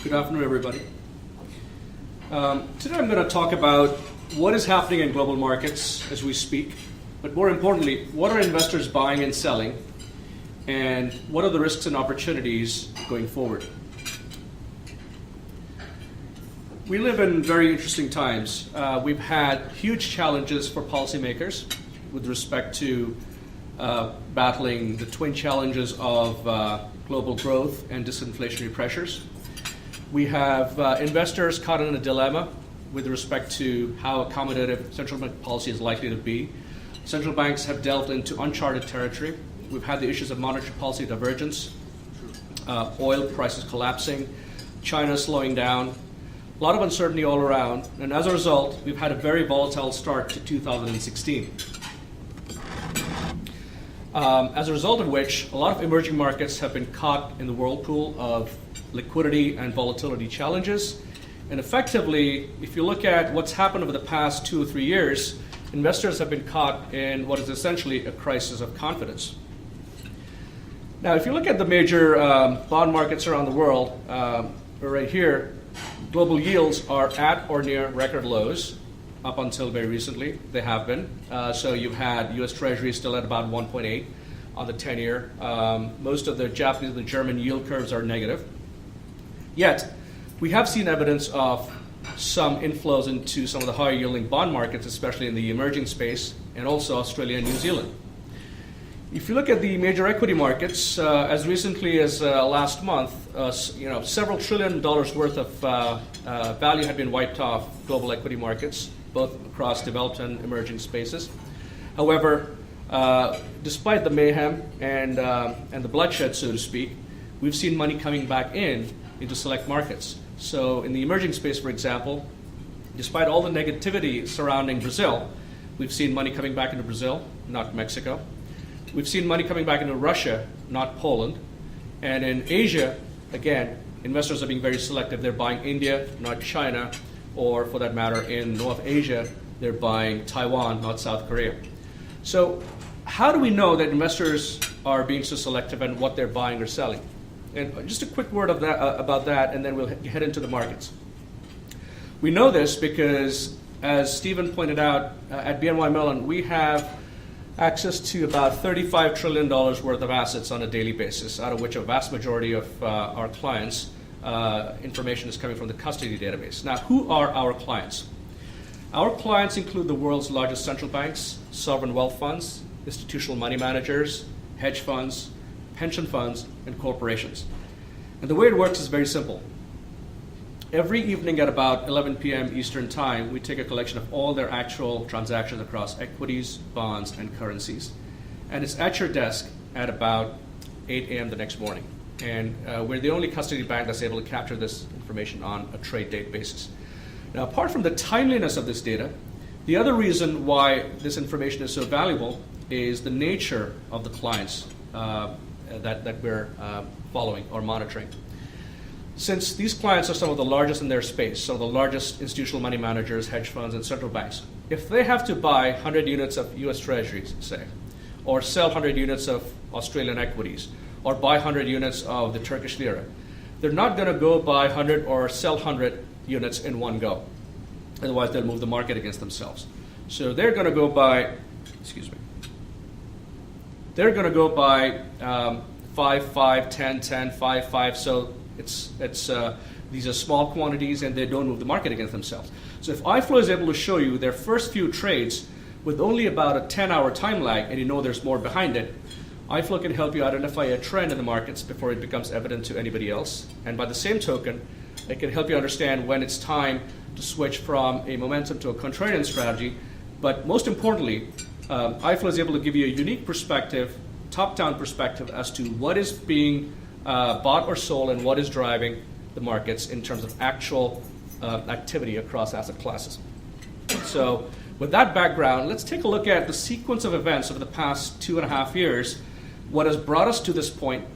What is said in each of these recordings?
Good afternoon, everybody. Today I'm going to talk about what is happening in global markets as we speak, but more importantly, what are investors buying and selling, and what are the risks and opportunities going forward. We live in very interesting times. We've had huge challenges for policymakers with respect to battling the twin challenges of global growth and disinflationary pressures. We have investors caught in a dilemma with respect to how accommodative central bank policy is likely to be. Central banks have delved into uncharted territory. We've had the issues of monetary policy divergence, oil prices collapsing, China slowing down, a lot of uncertainty all around, and as a result, we've had a very volatile start to 2016. As a result of which, a lot of emerging markets have been caught in the whirlpool of liquidity and volatility challenges. And effectively, if you look at what's happened over the past 2 or 3 years, investors have been caught in what is essentially a crisis of confidence. Now, if you look at the major bond markets around the world, right here, global yields are at or near record lows. Up until very recently, they have been. So you've had U.S. Treasury still at about 1.8 on the 10-year. Most of the Japanese and the German yield curves are negative. Yet, we have seen evidence of some inflows into some of the higher yielding bond markets, especially in the emerging space, and also Australia and New Zealand. If you look at the major equity markets, as recently as last month, several $1 trillion worth of value had been wiped off global equity markets, both across developed and emerging spaces. However, despite the mayhem and the bloodshed, so to speak, we've seen money coming back into select markets. So in the emerging space, for example, despite all the negativity surrounding Brazil, we've seen money coming back into Brazil, not Mexico. We've seen money coming back into Russia, not Poland. And in Asia, again, investors are being very selective. They're buying India, not China, or for that matter, in North Asia, they're buying Taiwan, not South Korea. So how do we know that investors are being so selective in what they're buying or selling? And just a quick word of that, about that, and then we'll head into the markets. We know this because, as Stephen pointed out, at BNY Mellon, we have access to about $35 trillion worth of assets on a daily basis, out of which a vast majority of our clients' information is coming from the custody database. Now, who are our clients? Our clients include the world's largest central banks, sovereign wealth funds, institutional money managers, hedge funds, pension funds, and corporations. And the way it works is very simple. Every evening at about 11 p.m. Eastern Time, we take a collection of all their actual transactions across equities, bonds, and currencies. And it's at your desk at about 8 a.m. the next morning. And we're the only custody bank that's able to capture this information on a trade date basis. Now, apart from the timeliness of this data, the other reason why this information is so valuable is the nature of the clients that we're following or monitoring. Since these clients are some of the largest in their space, some of the largest institutional money managers, hedge funds, and central banks, if they have to buy 100 units of U.S. Treasuries, say, or sell 100 units of Australian equities, or buy 100 units of the Turkish lira, they're not going to go buy 100 or sell 100 units in one go. Otherwise, they'll move the market against themselves. So they're going to go buy, they're going to go buy 5, 5, 10, 10, 5, 5. So these are small quantities and they don't move the market against themselves. So if iFlow is able to show you their first few trades with only about a 10-hour time lag, and you know there's more behind it, iFlow can help you identify a trend in the markets before it becomes evident to anybody else. And by the same token, it can help you understand when it's time to switch from a momentum to a contrarian strategy. But most importantly, iFlow is able to give you a unique perspective, top-down perspective, as to what is being bought or sold and what is driving the markets in terms of actual activity across asset classes. So with that background, let's take a look at the sequence of events over the past 2.5 years, what has brought us to this point,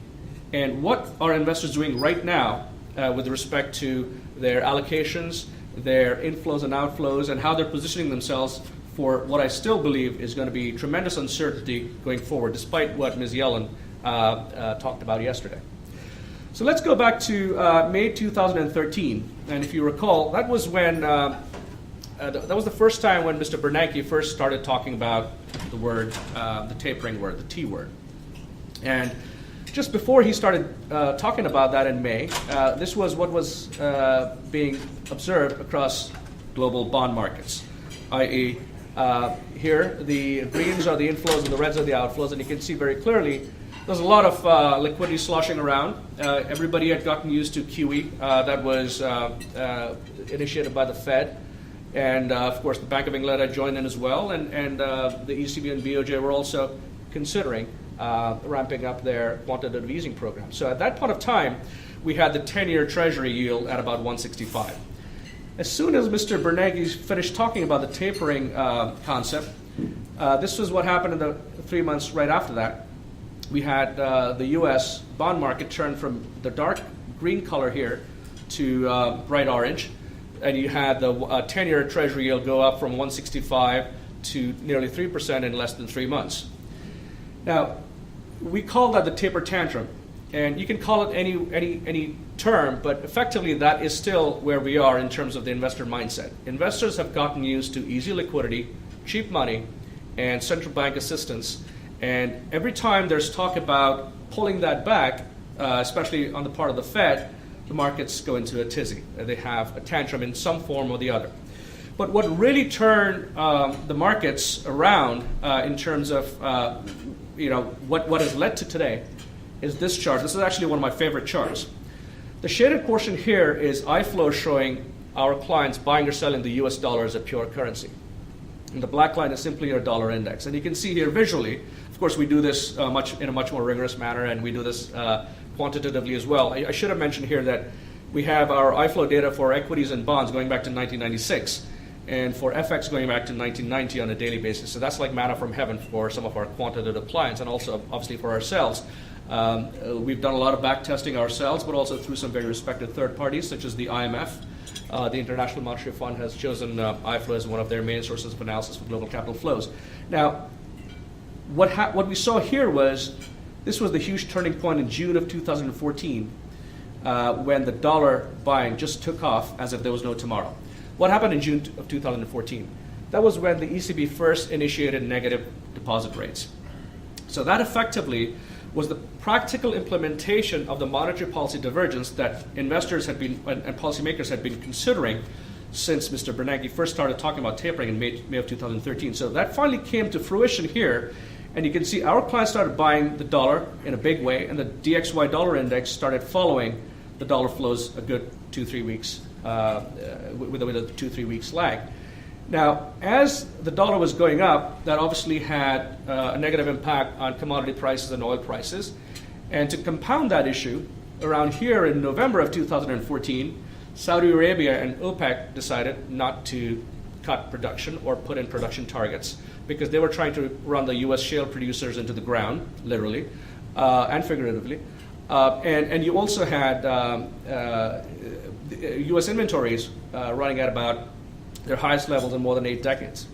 and what are investors doing right now with respect to their allocations, their inflows and outflows, and how they're positioning themselves for what I still believe is going to be tremendous uncertainty going forward, despite what Ms. Yellen talked about yesterday. So let's go back to May 2013. And if you recall, that was when that was the first time when Mr. Bernanke first started talking about the word, the tapering word, the T word. And just before he started talking about that in May, this was what was being observed across global bond markets, i.e., here the greens are the inflows and the reds are the outflows, and you can see very clearly there's a lot of liquidity sloshing around. Everybody had gotten used to QE that was initiated by the Fed, and of course the Bank of England had joined in as well, and the ECB and BOJ were also considering ramping up their quantitative easing program. So at that point of time, we had the 10-year Treasury yield at about 165. As soon as Mr. Bernanke finished talking about the tapering concept, this was what happened in the 3 months right after that. We had the U.S. bond market turn from the dark green color here to bright orange, and you had the 10-year Treasury yield go up from 165 to nearly 3% in less than 3 months. Now, we call that the taper tantrum, and you can call it any term, but effectively that is still where we are in terms of the investor mindset. Investors have gotten used to easy liquidity, cheap money, and central bank assistance, and every time there's talk about pulling that back, especially on the part of the Fed, the markets go into a tizzy. They have a tantrum in some form or the other. But what really turned the markets around in terms of what has led to today is this chart. This is actually one of my favorite charts. The shaded portion here is iFlow showing our clients buying or selling the US dollar as a pure currency. And the black line is simply our dollar index. And you can see here visually, of course we do this in a much more rigorous manner, and we do this quantitatively as well. I should have mentioned here that we have our iFlow data for equities and bonds going back to 1996. And for FX going back to 1990 on a daily basis. So that's like manna from heaven for some of our quantitative clients, and also obviously for ourselves. We've done a lot of back testing ourselves, but also through some very respected third parties such as the IMF. The International Monetary Fund has chosen iFlow as one of their main sources of analysis for global capital flows. Now, what we saw here was, this was the huge turning point in June of 2014 when the dollar buying just took off as if there was no tomorrow. What happened in June of 2014? That was when the ECB first initiated negative deposit rates. So that effectively was the practical implementation of the monetary policy divergence that investors had been and policymakers had been considering since Mr. Bernanke first started talking about tapering in May of 2013. So that finally came to fruition here, and you can see our clients started buying the dollar in a big way, and the DXY dollar index started following the dollar flows a good 2-3 weeks. With a 2-3 weeks lag. Now, as the dollar was going up, that obviously had a negative impact on commodity prices and oil prices. And to compound that issue, around here in November of 2014, Saudi Arabia and OPEC decided not to cut production or put in production targets because they were trying to run the U.S. shale producers into the ground, literally and figuratively. And you also had U.S. inventories running at about their highest levels in more than 8 decades.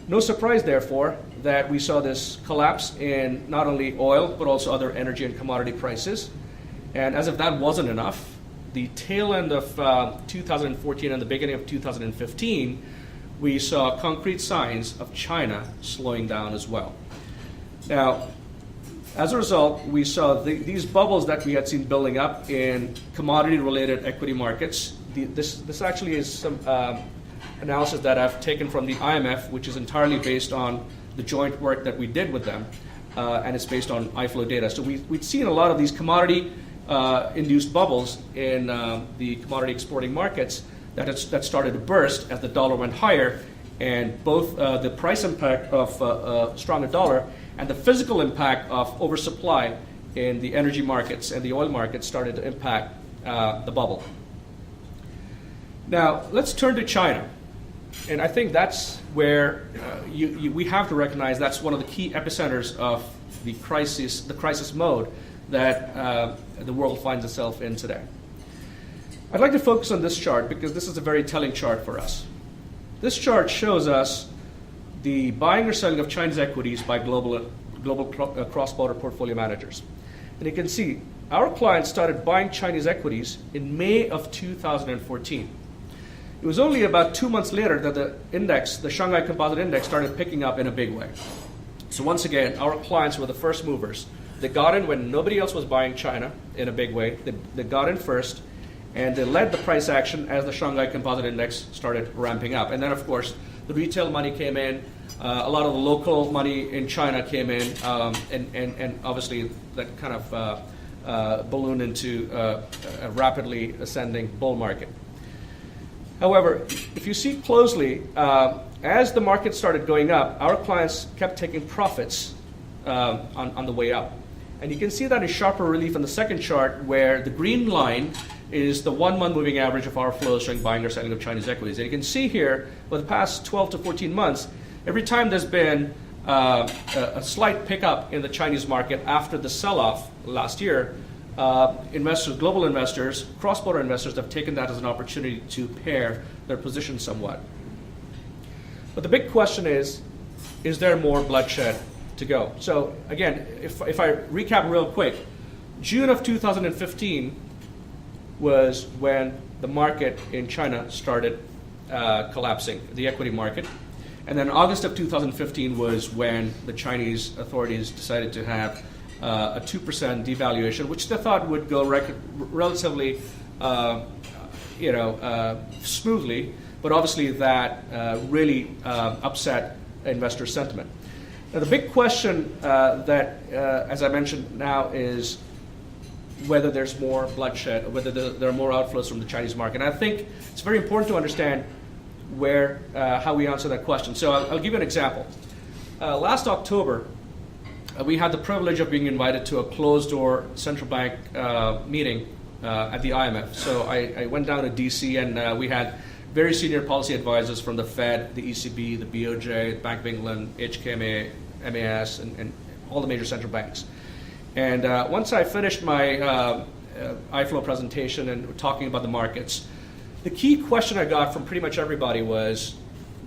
No surprise, therefore, that we saw this collapse in not only oil, but also other energy and commodity prices. And as if that wasn't enough, the tail end of 2014 and the beginning of 2015, we saw concrete signs of China slowing down as well. Now, as a result, we saw these bubbles that we had seen building up in commodity-related equity markets. This actually is some analysis that I've taken from the IMF, which is entirely based on the joint work that we did with them, and it's based on iFlow data. So we'd seen a lot of these commodity-induced bubbles in the commodity exporting markets that started to burst as the dollar went higher, and both the price impact of a stronger dollar and the physical impact of oversupply in the energy markets and the oil markets started to impact the bubble. Now, let's turn to China. And I think that's where we have to recognize that's one of the key epicenters of the crisis mode that the world finds itself in today. I'd like to focus on this chart because this is a very telling chart for us. This chart shows us the buying or selling of Chinese equities by global cross-border portfolio managers. And you can see our clients started buying Chinese equities in May of 2014. It was only about 2 months later that the index, the Shanghai Composite Index, started picking up in a big way. So once again, our clients were the first movers. They got in when nobody else was buying China in a big way. They got in first, and they led the price action as the Shanghai Composite Index started ramping up. And then, of course, the retail money came in. A lot of the local money in China came in, and obviously that kind of ballooned into a rapidly ascending bull market. However, if you see closely, as the market started going up, our clients kept taking profits on the way up. And you can see that in sharper relief in the second chart, where the green line is the 1 month moving average of our flows showing buying or selling of Chinese equities. And you can see here, for the past 12 to 14 months, every time there's been a slight pickup in the Chinese market after the sell-off last year, investors, global investors, cross-border investors have taken that as an opportunity to pair their position somewhat. But the big question is there more bloodshed to go? So again, if I recap real quick, June of 2015 was when the market in China started collapsing, the equity market. And then August of 2015 was when the Chinese authorities decided to have a 2% devaluation, which they thought would go relatively smoothly, but obviously that really upset investor sentiment. Now, the big question as I mentioned now, is whether there's more bloodshed, whether there are more outflows from the Chinese market. And I think it's very important to understand how we answer that question. So I'll give you an example. Last October, we had the privilege of being invited to a closed-door central bank meeting at the IMF. So I went down to DC, and we had very senior policy advisors from the Fed, the ECB, the BOJ, the Bank of England, HKMA, MAS, and all the major central banks. And once I finished my iFlow presentation and talking about the markets, the key question I got from pretty much everybody was,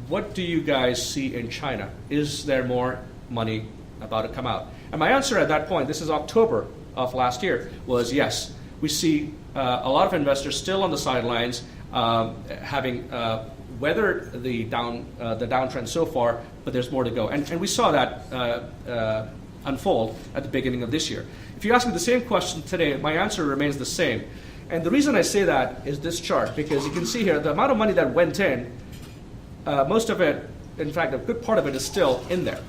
what do you guys see in China? Is there more money about to come out? And my answer at that point, this is October of last year, was yes. We see a lot of investors still on the sidelines, having weathered the downtrend so far, but there's more to go. And we saw that unfold at the beginning of this year. If you ask me the same question today, my answer remains the same. And the reason I say that is this chart, because you can see here the amount of money that went in, most of it, in fact, a good part of it is still in there.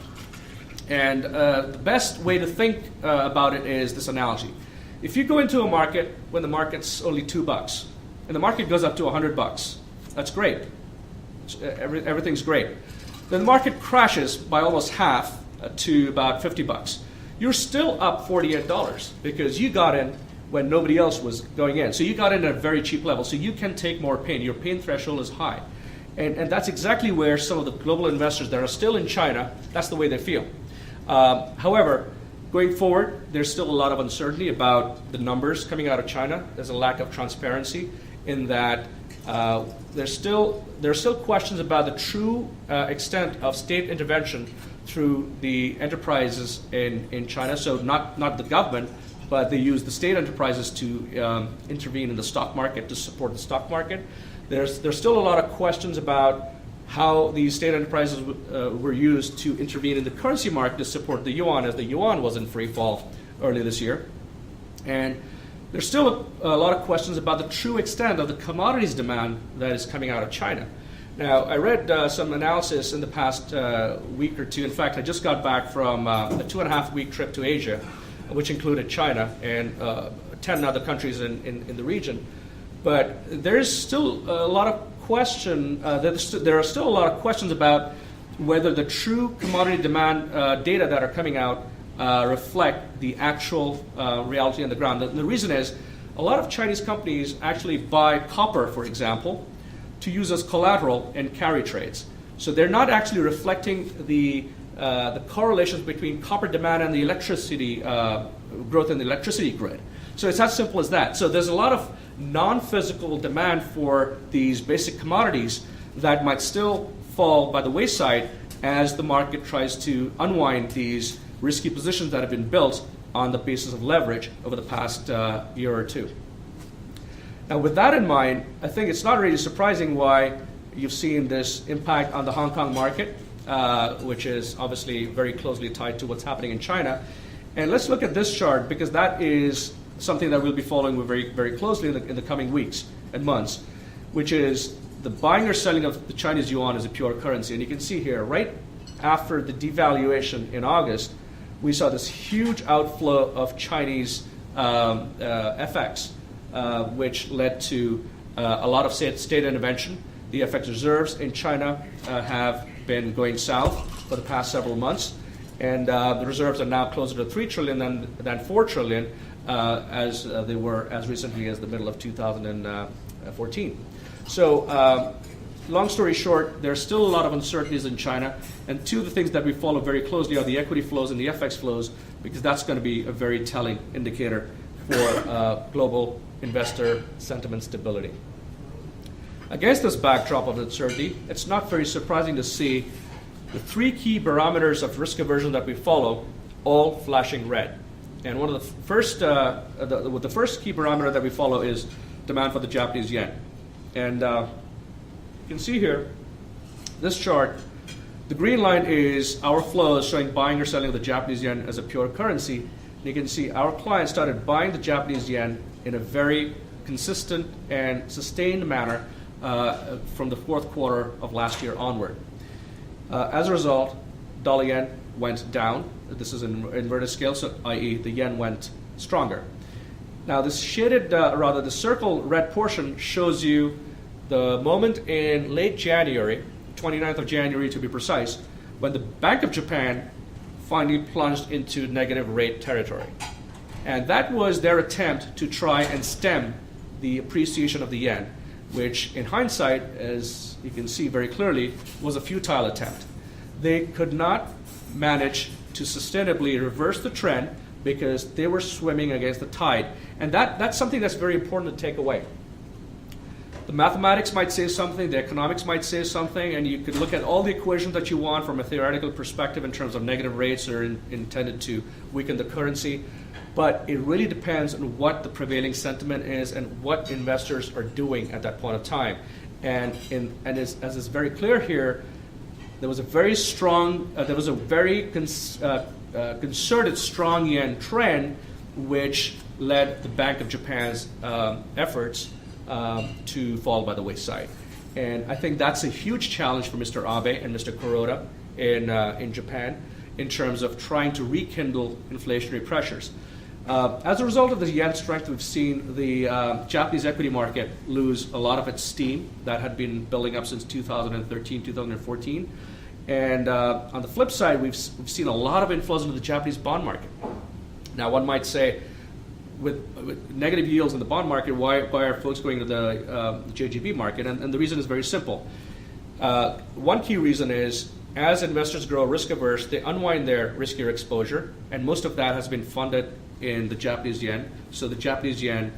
And the best way to think about it is this analogy. If you go into a market when the market's only $2, and the market goes up to $100, that's great. Everything's great. Then the market crashes by almost half to about $50. You're still up $48 because you got in when nobody else was going in. So you got in at a very cheap level. So you can take more pain. Your pain threshold is high. And that's exactly where some of the global investors that are still in China, that's the way they feel. However, going forward, there's still a lot of uncertainty about the numbers coming out of China. There's a lack of transparency in that there are still questions about the true extent of state intervention through the enterprises in China. So not the government, but they use the state enterprises to intervene in the stock market, to support the stock market. There's still a lot of questions about how these state enterprises were used to intervene in the currency market to support the yuan, as the yuan was in free fall earlier this year. And there's still a lot of questions about the true extent of the commodities demand that is coming out of China. Now, I read some analysis in the past week or two. In fact, I just got back from a 2.5-week trip to Asia, which included China and 10 other countries in the region. But there's still a lot of there are still a lot of questions about whether the true commodity demand data that are coming out reflect the actual reality on the ground. The reason is a lot of Chinese companies actually buy copper, for example, to use as collateral in carry trades. So they're not actually reflecting the correlations between copper demand and the electricity growth in the electricity grid. So it's as simple as that. So there's a lot of non-physical demand for these basic commodities that might still fall by the wayside as the market tries to unwind these risky positions that have been built on the basis of leverage over the past year or two. Now, with that in mind, I think it's not really surprising why you've seen this impact on the Hong Kong market, which is obviously very closely tied to what's happening in China. And let's look at this chart, because that is something that we'll be following very, very closely in the coming weeks and months, which is the buying or selling of the Chinese yuan as a pure currency. And you can see here, right after the devaluation in August, we saw this huge outflow of Chinese FX, which led to a lot of state intervention. The FX reserves in China have been going south for the past several months, and the reserves are now closer to 3 trillion than 4 trillion, as they were as recently as the middle of 2014. So, long story short, there's still a lot of uncertainties in China, and two of the things that we follow very closely are the equity flows and the FX flows, because that's going to be a very telling indicator for global investor sentiment stability. Against this backdrop of uncertainty, it's not very surprising to see the three key barometers of risk aversion that we follow all flashing red. And one of the first, the first key barometer that we follow is demand for the Japanese yen. And you can see here, this chart, the green line is our flows showing buying or selling of the Japanese yen as a pure currency. And you can see our clients started buying the Japanese yen in a very consistent and sustained manner from the fourth quarter of last year onward. As a result, dollar yen went down. This is an inverted scale, so i.e. the yen went stronger. Now this shaded, the circle red portion shows you the moment in late January, 29th of January to be precise, when the Bank of Japan finally plunged into negative rate territory. And that was their attempt to try and stem the appreciation of the yen, which in hindsight, as you can see very clearly, was a futile attempt. They could not manage to sustainably reverse the trend because they were swimming against the tide. And that's something that's very important to take away. The mathematics might say something, the economics might say something, and you could look at all the equations that you want from a theoretical perspective in terms of negative rates are intended to weaken the currency. But it really depends on what the prevailing sentiment is and what investors are doing at that point of time. And as is very clear here, there was a very strong, concerted strong yen trend, which led the Bank of Japan's efforts to fall by the wayside. And I think that's a huge challenge for Mr. Abe and Mr. Kuroda in Japan in terms of trying to rekindle inflationary pressures. As a result of the yen strength, we've seen the Japanese equity market lose a lot of its steam that had been building up since 2013, 2014. And on the flip side, we've seen a lot of inflows into the Japanese bond market. Now, one might say, with negative yields in the bond market, why are folks going to the JGB market? And the reason is very simple. One key reason is, as investors grow risk averse, they unwind their riskier exposure, and most of that has been funded in the Japanese yen. So the Japanese yen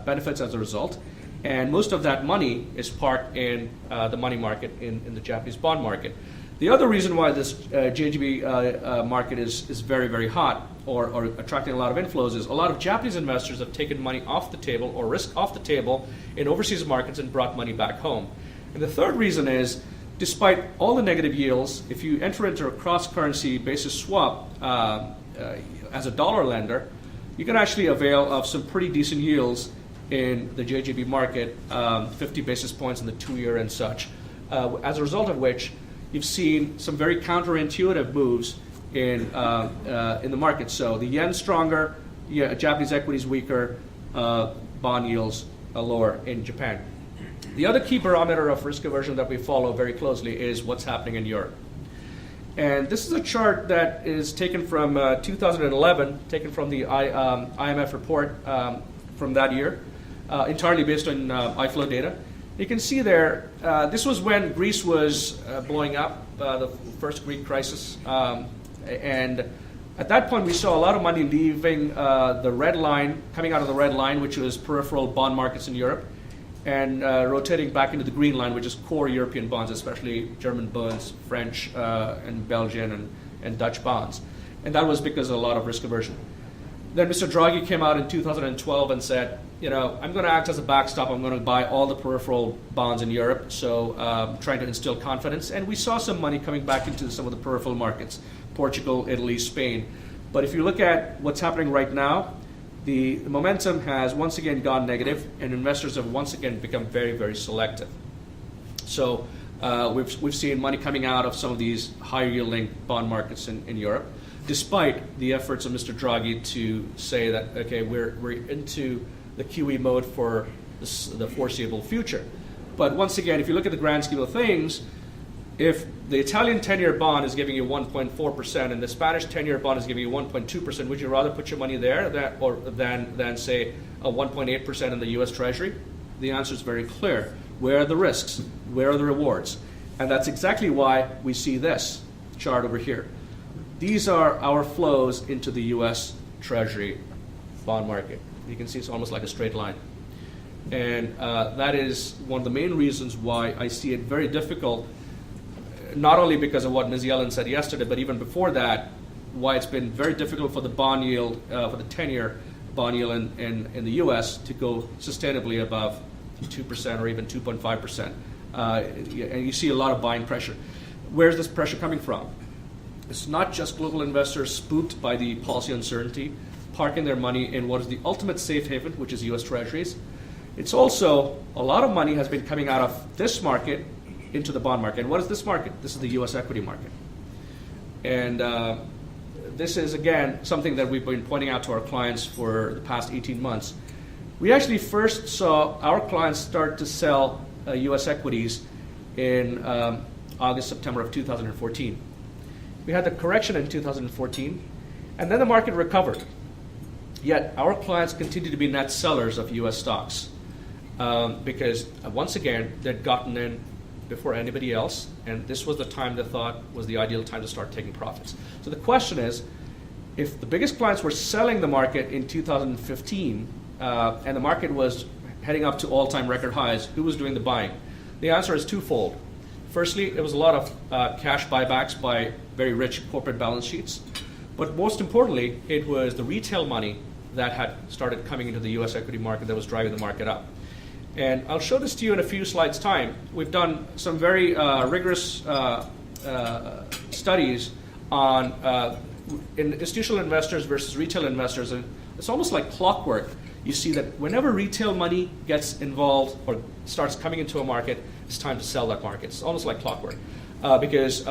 benefits as a result. And most of that money is parked in the money market in the Japanese bond market. The other reason why this JGB market is very, very hot or attracting a lot of inflows is a lot of Japanese investors have taken money off the table or risk off the table in overseas markets and brought money back home. And the third reason is, despite all the negative yields, if you enter into a cross-currency basis swap as a dollar lender, you can actually avail of some pretty decent yields in the JGB market, 50 basis points in the 2-year and such, as a result of which you've seen some very counterintuitive moves in the market. So the yen stronger, Japanese equities weaker, bond yields lower in Japan. The other key barometer of risk aversion that we follow very closely is what's happening in Europe. And this is a chart that is taken from 2011, taken from the IMF report from that year, entirely based on iFlow data. You can see there, this was when Greece was blowing up, the first Greek crisis. And at that point, we saw a lot of money leaving the red line, coming out of the red line, which was peripheral bond markets in Europe, and rotating back into the green line, which is core European bonds, especially German bonds, French and Belgian and Dutch bonds. And that was because of a lot of risk aversion. Then Mr. Draghi came out in 2012 and said, I'm going to act as a backstop. I'm going to buy all the peripheral bonds in Europe, so trying to instill confidence. And we saw some money coming back into some of the peripheral markets, Portugal, Italy, Spain. But if you look at what's happening right now, the momentum has once again gone negative, and investors have once again become very, very selective. So we've seen money coming out of some of these higher yielding bond markets in Europe, despite the efforts of Mr. Draghi to say that, okay, we're into the QE mode for the foreseeable future. But once again, if you look at the grand scheme of things, if the Italian 10-year bond is giving you 1.4% and the Spanish 10-year bond is giving you 1.2%, would you rather put your money there than say a 1.8% in the U.S. Treasury? The answer is very clear. Where are the risks? Where are the rewards? And that's exactly why we see this chart over here. These are our flows into the U.S. Treasury bond market. You can see it's almost like a straight line. And that is one of the main reasons why I see it very difficult, not only because of what Ms. Yellen said yesterday, but even before that, why it's been very difficult for the bond yield, for the 10-year bond yield in the U.S. to go sustainably above 2% or even 2.5%. And you see a lot of buying pressure. Where's this pressure coming from? It's not just global investors spooked by the policy uncertainty, parking their money in what is the ultimate safe haven, which is U.S. Treasuries. It's also a lot of money has been coming out of this market into the bond market. And what is this market? This is the U.S. equity market. And this is, again, something that we've been pointing out to our clients for the past 18 months. We actually first saw our clients start to sell U.S. equities in August, September of 2014. We had the correction in 2014, and then the market recovered. Yet our clients continue to be net sellers of U.S. stocks because, once again, they'd gotten in before anybody else, and this was the time they thought was the ideal time to start taking profits. So the question is, if the biggest clients were selling the market in 2015 and the market was heading up to all-time record highs, who was doing the buying? The answer is twofold. Firstly, it was a lot of cash buybacks by very rich corporate balance sheets. But most importantly, it was the retail money that had started coming into the U.S. equity market that was driving the market up. And I'll show this to you in a few slides' time. We've done some very rigorous studies on institutional investors versus retail investors. And it's almost like clockwork. You see that whenever retail money gets involved or starts coming into a market, it's time to sell that market. It's almost like clockwork because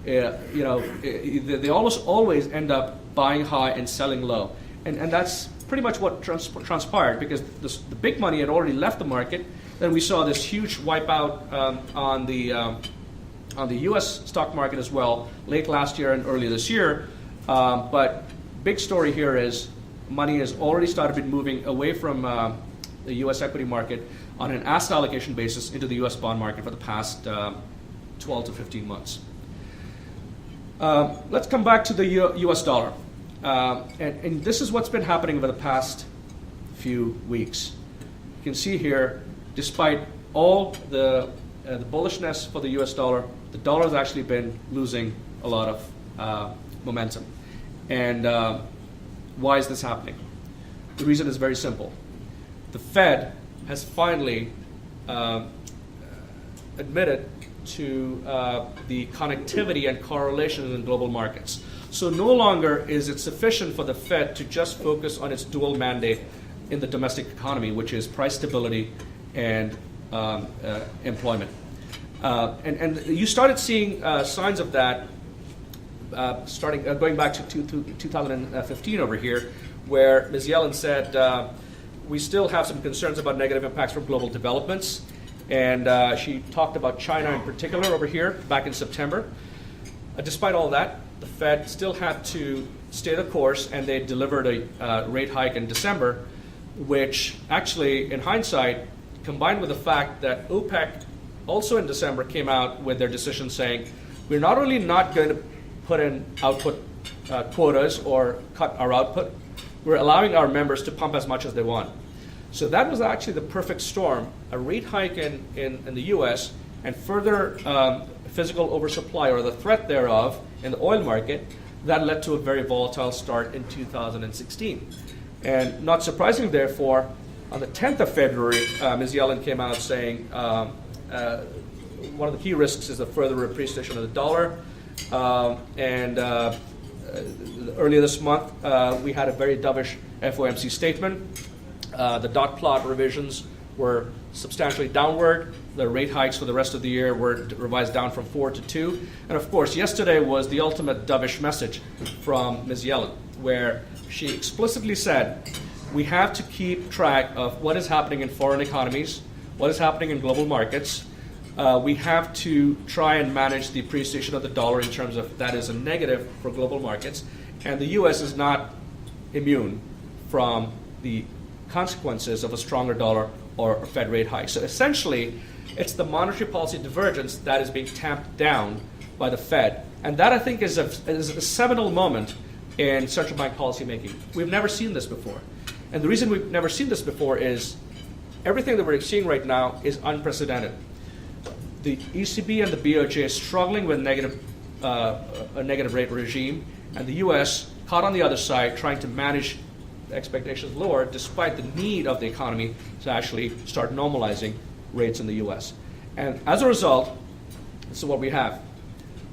they almost always end up buying high and selling low. And that's pretty much what transpired because the big money had already left the market. Then we saw this huge wipeout on the U.S. stock market as well, late last year and early this year. But big story here is money has already started moving away from the U.S. equity market on an asset allocation basis into the U.S. bond market for the past 12 to 15 months. Let's come back to the U.S. dollar. And this is what's been happening over the past few weeks. You can see here, despite all the bullishness for the U.S. dollar, the dollar has actually been losing a lot of momentum. And why is this happening? The reason is very simple. The Fed has finally admitted to the connectivity and correlation in global markets. So no longer is it sufficient for the Fed to just focus on its dual mandate in the domestic economy, which is price stability and employment. And you started seeing signs of that going back to 2015 over here, where Ms. Yellen said, we still have some concerns about negative impacts from global developments. And she talked about China in particular over here back in September. Despite all that, the Fed still had to stay the course, and they delivered a rate hike in December, which actually, in hindsight, combined with the fact that OPEC also in December came out with their decision saying, we're not only not going to put in output quotas or cut our output, we're allowing our members to pump as much as they want. So that was actually the perfect storm, a rate hike in the U.S. and further physical oversupply or the threat thereof in the oil market that led to a very volatile start in 2016. And not surprisingly, therefore, on the 10th of February, Ms. Yellen came out saying one of the key risks is the further appreciation of the dollar. Earlier this month, we had a very dovish FOMC statement. The dot plot revisions were substantially downward. The rate hikes for the rest of the year were revised down from 4 to 2. And of course, yesterday was the ultimate dovish message from Ms. Yellen, where she explicitly said, we have to keep track of what is happening in foreign economies, what is happening in global markets. We have to try and manage the appreciation of the dollar in terms of that is a negative for global markets. And the U.S. is not immune from the consequences of a stronger dollar or a Fed rate hike. So essentially, it's the monetary policy divergence that is being tamped down by the Fed. And that, I think, is a seminal moment in central bank policy making. We've never seen this before. And the reason we've never seen this before is everything that we're seeing right now is unprecedented. The ECB and the BOJ are struggling with a negative rate regime, and the U.S. caught on the other side trying to manage expectations lower despite the need of the economy to actually start normalizing rates in the U.S. And as a result, this is what we have.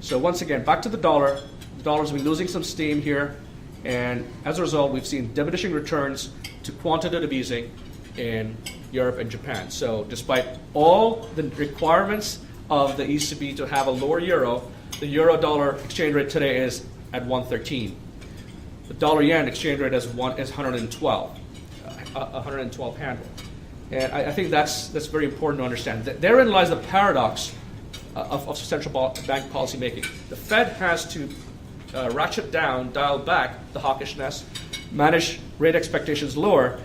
So once again, back to the dollar. The dollar's been losing some steam here, and as a result, we've seen diminishing returns to quantitative easing in Europe and Japan. So despite all the requirements of the ECB to have a lower euro, the euro-dollar exchange rate today is at 113. The dollar-yen exchange rate is 112, 112 handle. And I think that's very important to understand. Therein lies the paradox of central bank policy making. The Fed has to ratchet down, dial back the hawkishness, manage rate expectations lower,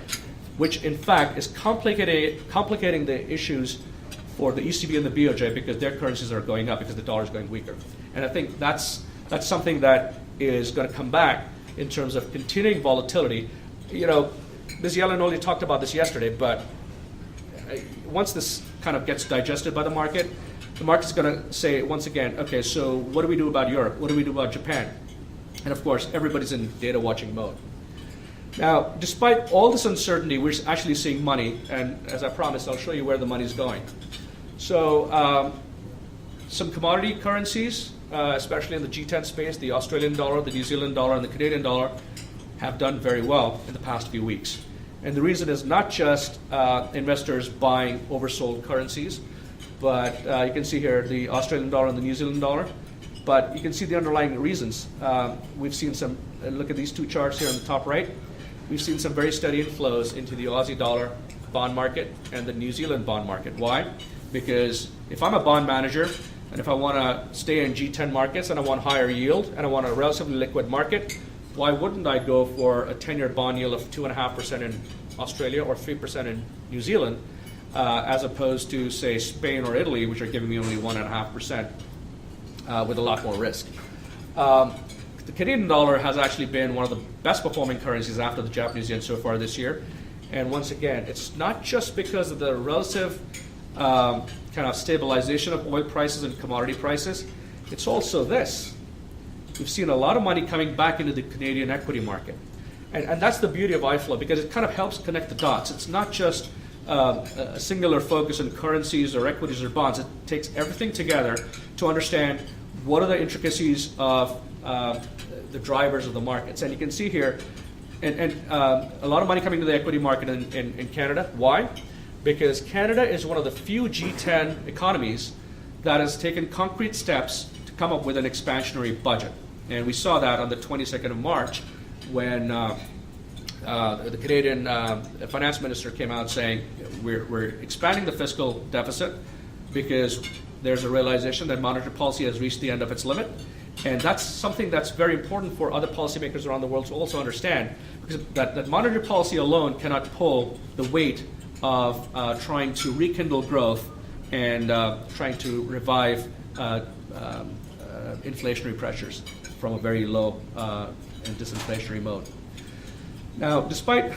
which in fact is complicating the issues for the ECB and the BOJ because their currencies are going up because the dollar is going weaker. And I think that's something that is going to come back in terms of continuing volatility. You know, Ms. Yellen only talked about this yesterday, but once this kind of gets digested by the market's going to say once again, okay, so what do we do about Europe? What do we do about Japan? And of course, everybody's in data watching mode. Now, despite all this uncertainty, we're actually seeing money, and as I promised, I'll show you where the money's going. So, some commodity currencies, especially in the G10 space, the Australian dollar, the New Zealand dollar, and the Canadian dollar, have done very well in the past few weeks. And the reason is not just investors buying oversold currencies, but you can see here the Australian dollar and the New Zealand dollar, but you can see the underlying reasons. We've seen some, look at these two charts here on the top right. We've seen some very steady inflows into the Aussie dollar bond market and the New Zealand bond market. Why? Because if I'm a bond manager and if I want to stay in G10 markets and I want higher yield and I want a relatively liquid market, why wouldn't I go for a 10-year bond yield of 2.5% in Australia or 3% in New Zealand as opposed to, say, Spain or Italy, which are giving me only 1.5% with a lot more risk. The Canadian dollar has actually been one of the best performing currencies after the Japanese yen so far this year. And once again, it's not just because of the relative kind of stabilization of oil prices and commodity prices. It's also this. We've seen a lot of money coming back into the Canadian equity market. And that's the beauty of iFlow, because it kind of helps connect the dots. It's not just a singular focus on currencies or equities or bonds. It takes everything together to understand what are the intricacies of the drivers of the markets. And you can see here, and a lot of money coming to the equity market in Canada. Why? Because Canada is one of the few G10 economies that has taken concrete steps to come up with an expansionary budget. And we saw that on the 22nd of March when the Canadian finance minister came out saying we're expanding the fiscal deficit because there's a realization that monetary policy has reached the end of its limit. And that's something that's very important for other policymakers around the world to also understand, because that monetary policy alone cannot pull the weight of trying to rekindle growth and trying to revive inflationary pressures from a very low and disinflationary mode. Now, despite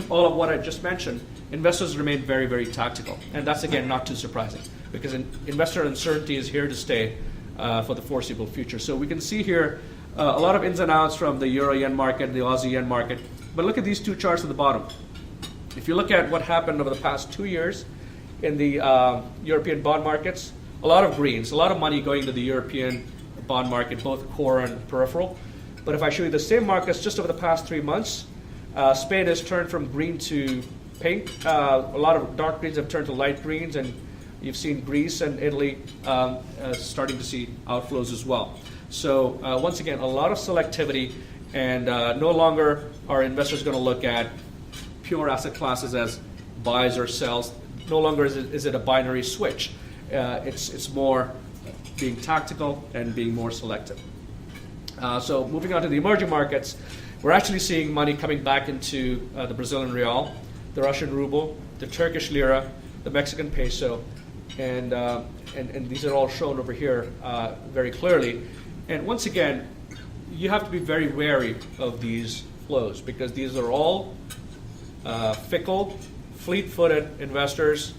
all of what I just mentioned, investors remain very, very tactical. And that's, again, not too surprising, because investor uncertainty is here to stay for the foreseeable future. So we can see here A lot of ins and outs from the Euro-Yen market, the Aussie-Yen market. But look at these two charts at the bottom. If you look at what happened over the past 2 years in the European bond markets, a lot of greens, a lot of money going to the European bond market, both core and peripheral. But if I show you the same markets just over the past 3 months, Spain has turned from green to pink. A lot of dark greens have turned to light greens, and you've seen Greece and Italy starting to see outflows as well. So once again, a lot of selectivity, and no longer are investors going to look at pure asset classes as buys or sells. No longer is it a binary switch. It's more being tactical and being more selective. So moving on to the emerging markets, we're actually seeing money coming back into the Brazilian real, the Russian ruble, the Turkish lira, the Mexican peso, and these are all shown over here very clearly. And once again, you have to be very wary of these flows because these are all fickle, fleet-footed investors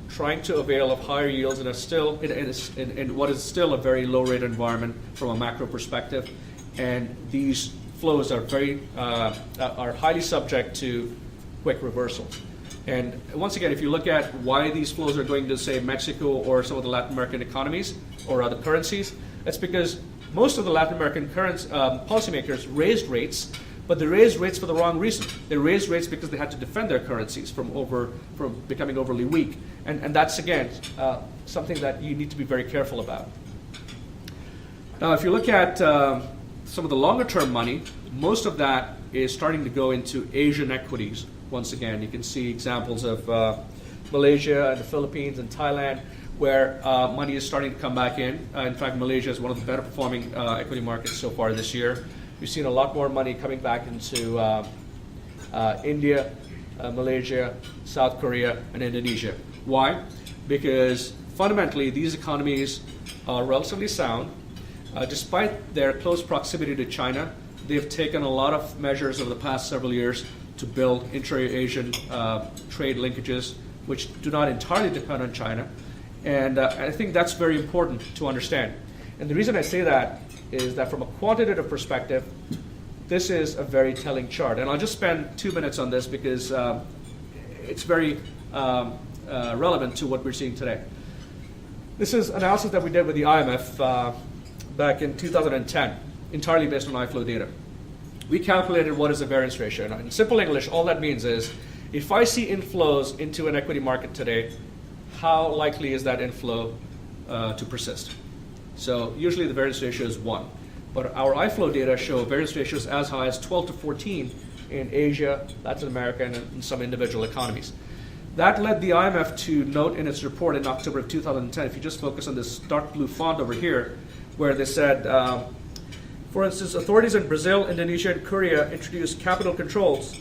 trying to avail of higher yields in what is still a very low-rate environment from a macro perspective. And these flows are are highly subject to quick reversals. And once again, if you look at why these flows are going to, say, Mexico or some of the Latin American economies or other currencies, that's because most of the Latin American policymakers raised rates, but they raised rates for the wrong reason. They raised rates because they had to defend their currencies from becoming overly weak. And that's, again, something that you need to be very careful about. Now, if you look at some of the longer-term money, most of that is starting to go into Asian equities. Once again, you can see examples of Malaysia and the Philippines and Thailand, where money is starting to come back in. In fact, Malaysia is one of the better performing equity markets so far this year. We've seen a lot more money coming back into India, Malaysia, South Korea, and Indonesia. Why? Because fundamentally, these economies are relatively sound. Despite their close proximity to China, they've taken a lot of measures over the past several years to build intra-Asian trade linkages, which do not entirely depend on China. And I think that's very important to understand. And the reason I say that is that from a quantitative perspective, this is a very telling chart. And I'll just spend 2 minutes on this because it's very relevant to what we're seeing today. This is analysis that we did with the IMF back in 2010, entirely based on iFlow data. We calculated what is the variance ratio. And in simple English, all that means is if I see inflows into an equity market today, how likely is that inflow to persist? So usually the variance ratio is 1. But our iFlow data show variance ratios as high as 12 to 14 in Asia, Latin America, and in some individual economies. That led the IMF to note in its report in October of 2010, if you just focus on this dark blue font over here, where they said, for instance, authorities in Brazil, Indonesia, and Korea introduced capital controls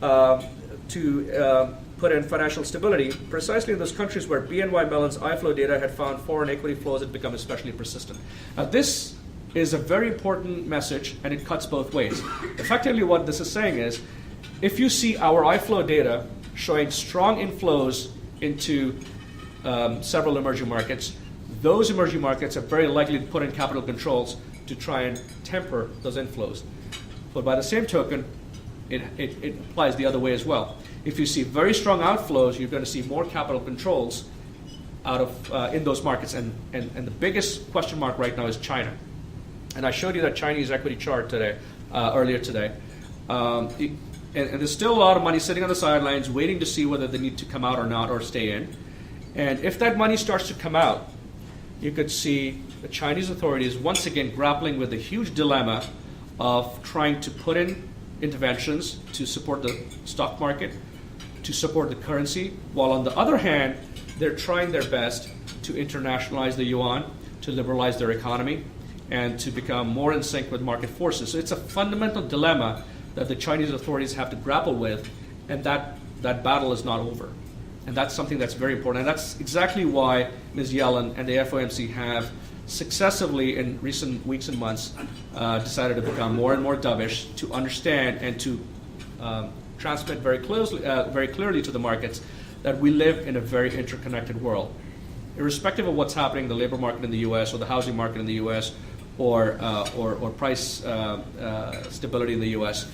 to put in financial stability, precisely in those countries where BNY Mellon's iFlow data had found foreign equity flows had become especially persistent. Now, this is a very important message, and it cuts both ways. Effectively, what this is saying is, if you see our iFlow data showing strong inflows into several emerging markets, those emerging markets are very likely to put in capital controls to try and temper those inflows. But by the same token, it applies the other way as well. If you see very strong outflows, you're going to see more capital controls out of in those markets. And the biggest question mark right now is China. And I showed you that Chinese equity chart today, earlier today. And there's still a lot of money sitting on the sidelines waiting to see whether they need to come out or not or stay in. And if that money starts to come out, you could see the Chinese authorities once again grappling with the huge dilemma of trying to put in interventions to support the stock market, to support the currency, while on the other hand, they're trying their best to internationalize the yuan, to liberalize their economy, and to become more in sync with market forces. So it's a fundamental dilemma that the Chinese authorities have to grapple with, and that battle is not over. And that's something that's very important. And that's exactly why Ms. Yellen and the FOMC have successively in recent weeks and months decided to become more and more dovish, to understand and to transmit very clearly to the markets that we live in a very interconnected world. Irrespective of what's happening in the labor market in the U.S. or the housing market in the U.S. or price stability in the U.S.,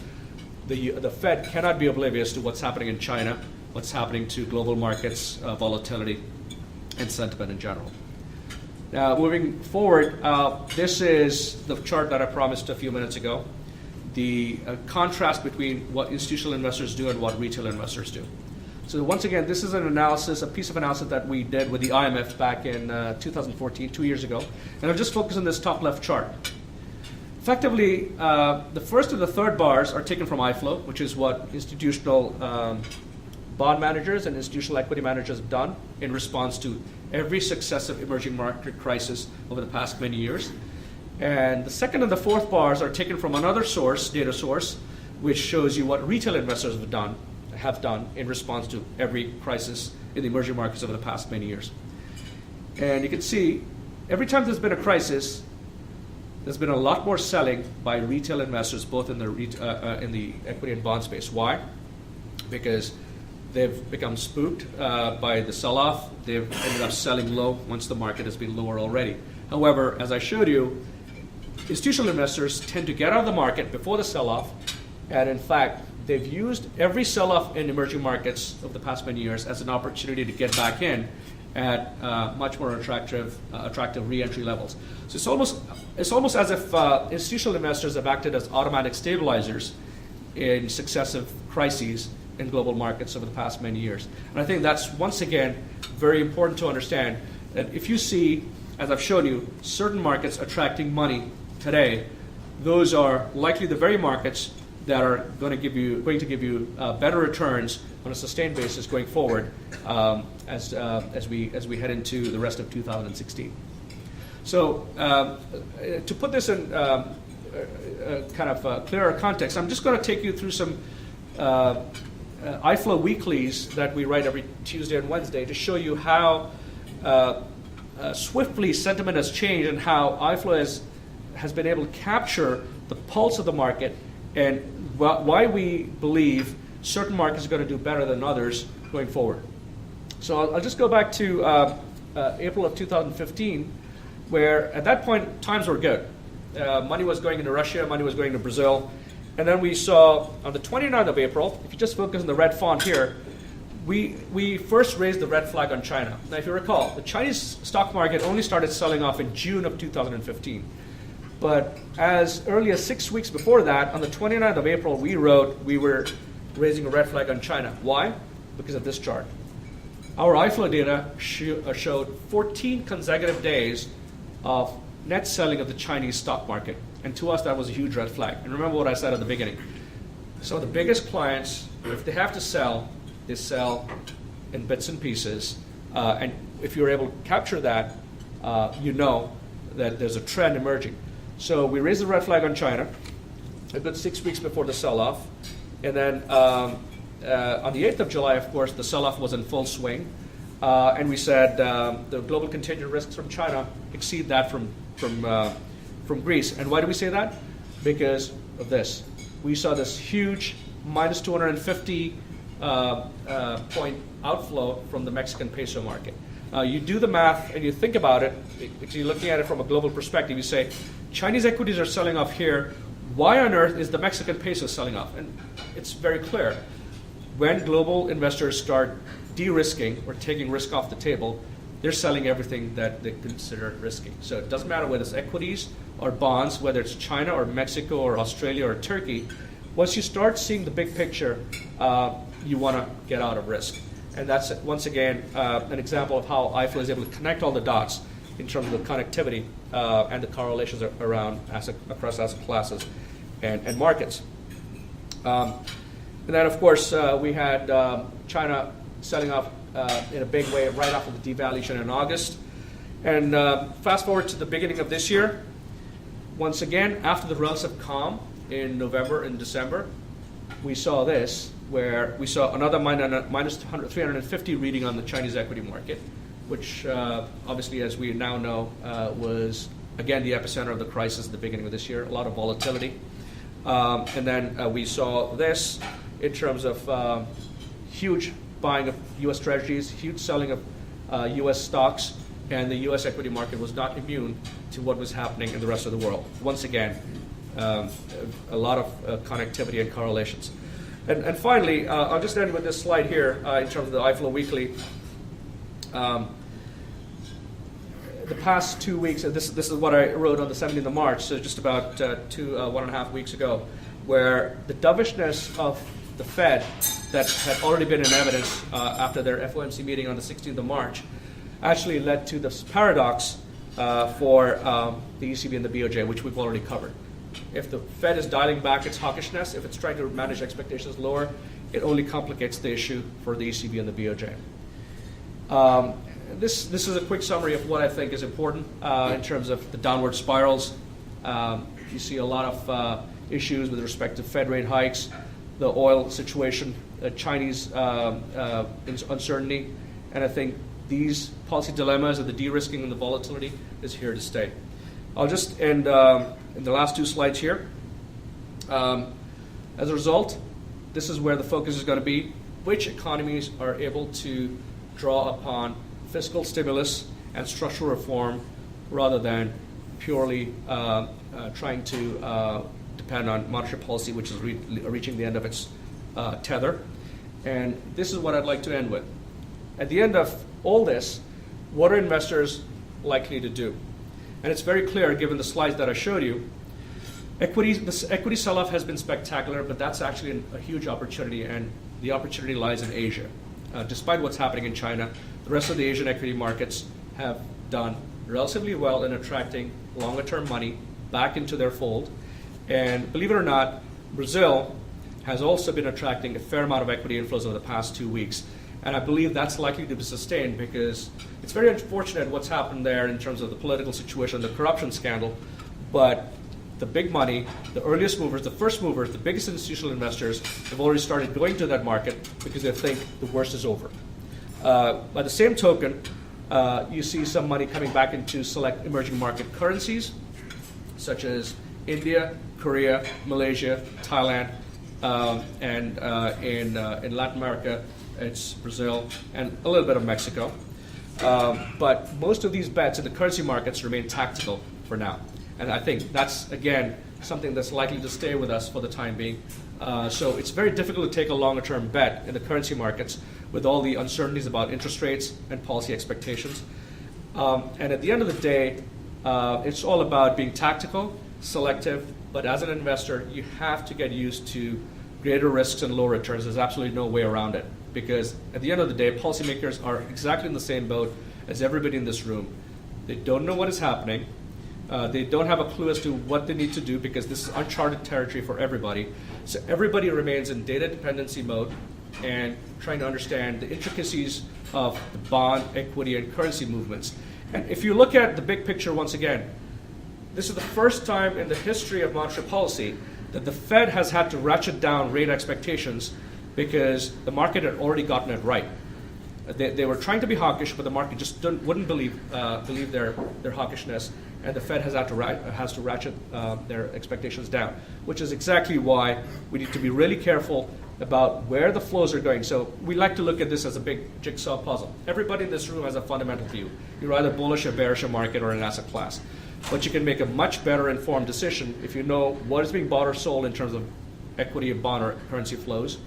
the Fed cannot be oblivious to what's happening in China, what's happening to global markets, volatility, and sentiment in general. Now, moving forward, this is the chart that I promised a few minutes ago, the contrast between what institutional investors do and what retail investors do. So once again, this is an analysis, a piece of analysis that we did with the IMF back in 2014, 2 years ago, and I'll just focus on this top left chart. Effectively, the first and the third bars are taken from iFlow, which is what institutional bond managers and institutional equity managers have done in response to every successive emerging market crisis over the past many years. And the second and the fourth bars are taken from another source, data source, which shows you what retail investors have done in response to every crisis in the emerging markets over the past many years. And you can see every time there's been a crisis, there's been a lot more selling by retail investors, both in the equity and bond space. Why? Because they've become spooked by the sell-off. They've ended up selling low once the market has been lower already. However, as I showed you, institutional investors tend to get out of the market before the sell-off, and in fact, they've used every sell-off in emerging markets over the past many years as an opportunity to get back in at much more attractive re-entry levels. So it's almost as if institutional investors have acted as automatic stabilizers in successive crises in global markets over the past many years. And I think that's, once again, very important to understand that if you see, as I've shown you, certain markets attracting money today, those are likely the very markets that are going to give you better returns on a sustained basis going forward as we head into the rest of 2016. So to put this in kind of clearer context, I'm just going to take you through some iFlow weeklies that we write every Tuesday and Wednesday to show you how swiftly sentiment has changed and how iFlow has been able to capture the pulse of the market and why we believe certain markets are going to do better than others going forward. So I'll just go back to April of 2015, where at that point times were good. Money was going into Russia, money was going to Brazil, and then we saw on the 29th of April, if you just focus on the red font here, we first raised the red flag on China. Now, if you recall, the Chinese stock market only started selling off in June of 2015. But as early as 6 weeks before that, on the 29th of April, we wrote we were raising a red flag on China. Why? Because of this chart. Our iFlow data showed 14 consecutive days of net selling of the Chinese stock market. And to us, that was a huge red flag. And remember what I said at the beginning. So the biggest clients, if they have to sell, they sell in bits and pieces. And if you're able to capture that, you know that there's a trend emerging. So we raised the red flag on China a good 6 weeks before the sell-off. And then on the 8th of July, of course, the sell-off was in full swing. And we said the global contingent risks from China exceed that from Greece. And why do we say that? Because of this. We saw this huge minus 250 point outflow from the Mexican peso market. You do the math and you think about it, if you're looking at it from a global perspective, you say, Chinese equities are selling off here. Why on earth is the Mexican peso selling off? And it's very clear. When global investors start de-risking or taking risk off the table, they're selling everything that they consider risky. So it doesn't matter whether it's equities or bonds, whether it's China or Mexico or Australia or Turkey. Once you start seeing the big picture, you want to get out of risk. And that's, once again, an example of how iFlow is able to connect all the dots in terms of the connectivity and the correlations around across asset classes and markets. And then, of course, we had China selling off in a big way right after the devaluation in August. And fast forward to the beginning of this year, once again, after the relative calm in November and December, we saw this, where we saw another minus 350 reading on the Chinese equity market, which obviously, as we now know, was, again, the epicenter of the crisis at the beginning of this year, a lot of volatility. And then we saw this in terms of huge buying of U.S. treasuries, huge selling of U.S. stocks, and the U.S. equity market was not immune to what was happening in the rest of the world. Once again, a lot of connectivity and correlations. And finally, I'll just end with this slide here in terms of the iFlow Weekly. The past 2 weeks, this is what I wrote on the 17th of March, so just about 1.5 weeks ago, where the dovishness of the Fed that had already been in evidence after their FOMC meeting on the 16th of March actually led to this paradox for the ECB and the BOJ, which we've already covered. If the Fed is dialing back its hawkishness, if it's trying to manage expectations lower, it only complicates the issue for the ECB and the BOJ. This is a quick summary of what I think is important in terms of the downward spirals. You see a lot of issues with respect to Fed rate hikes, the oil situation, Chinese uncertainty, and I think these policy dilemmas and the de-risking and the volatility is here to stay. I'll just end in the last 2 slides here. As a result, this is where the focus is going to be. Which economies are able to draw upon fiscal stimulus and structural reform rather than purely trying to depend on monetary policy, which is reaching the end of its tether. And this is what I'd like to end with. At the end of all this, what are investors likely to do? And it's very clear, given the slides that I showed you, this equity sell-off has been spectacular, but that's actually a huge opportunity, and the opportunity lies in Asia. Despite what's happening in China, the rest of the Asian equity markets have done relatively well in attracting longer-term money back into their fold. And believe it or not, Brazil has also been attracting a fair amount of equity inflows over the past 2 weeks. And I believe that's likely to be sustained because it's very unfortunate what's happened there in terms of the political situation, the corruption scandal. But the big money, the earliest movers, the first movers, the biggest institutional investors have already started going to that market because they think the worst is over. By the same token, you see some money coming back into select emerging market currencies, such as India, Korea, Malaysia, Thailand, and in Latin America, it's Brazil and a little bit of Mexico. But most of these bets in the currency markets remain tactical for now. And I think that's, again, something that's likely to stay with us for the time being. So it's very difficult to take a longer-term bet in the currency markets with all the uncertainties about interest rates and policy expectations. And at the end of the day, it's all about being tactical, selective, but as an investor, you have to get used to greater risks and low returns. There's absolutely no way around it. Because at the end of the day, policymakers are exactly in the same boat as everybody in this room. They don't know what is happening. They don't have a clue as to what they need to do because this is uncharted territory for everybody. So everybody remains in data dependency mode and trying to understand the intricacies of the bond, equity, and currency movements. And if you look at the big picture once again, this is the first time in the history of monetary policy that the Fed has had to ratchet down rate expectations because the market had already gotten it right. They were trying to be hawkish, but the market just wouldn't believe their hawkishness, and the Fed has to ratchet their expectations down, which is exactly why we need to be really careful about where the flows are going. So we like to look at this as a big jigsaw puzzle. Everybody in this room has a fundamental view. You're either bullish or bearish a market or an asset class. But you can make a much better informed decision if you know what is being bought or sold in terms of equity and bond or currency flows.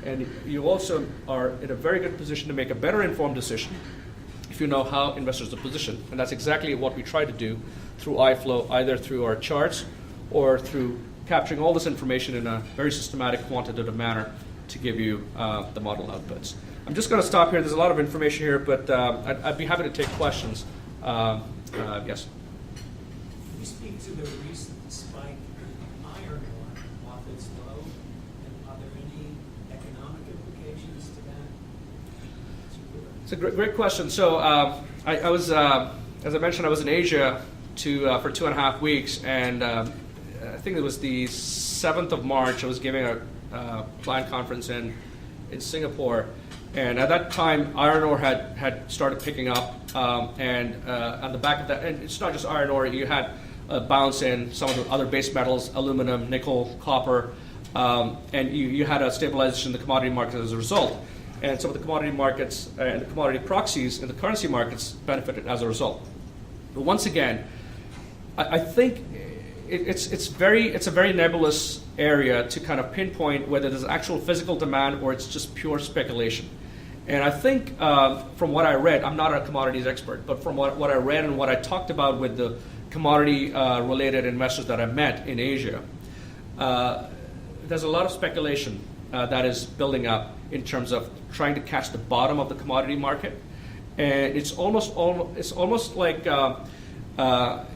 And you also are in a very good position to make a better informed decision if you know how investors are positioned. And that's exactly what we try to do through iFlow, either through our charts or through capturing all this information in a very systematic, quantitative manner to give you the model outputs. I'm just going to stop here. There's a lot of information here, but I'd be happy to take questions. Yes? Can you speak to the recent spike in iron ore off its low? And are there any economic implications to that? It's a great question. So I was, as I mentioned, I was in Asia for 2.5 weeks, and I think it was the 7th of March. I was giving a client conference in Singapore, and at that time, iron ore had started picking up, and on the back of that, and it's not just iron ore. You had a bounce in some of the other base metals, aluminum, nickel, copper, and you had a stabilization in the commodity market as a result. and some of the commodity markets and the commodity proxies in the currency markets benefited as a result. But once again, I think it's a very nebulous area to kind of pinpoint whether there's actual physical demand or it's just pure speculation. And I think from what I read, I'm not a commodities expert, but from what I read and what I talked about with the commodity-related investors that I met in Asia, there's a lot of speculation that is building up in terms of trying to catch the bottom of the commodity market. And it's almost like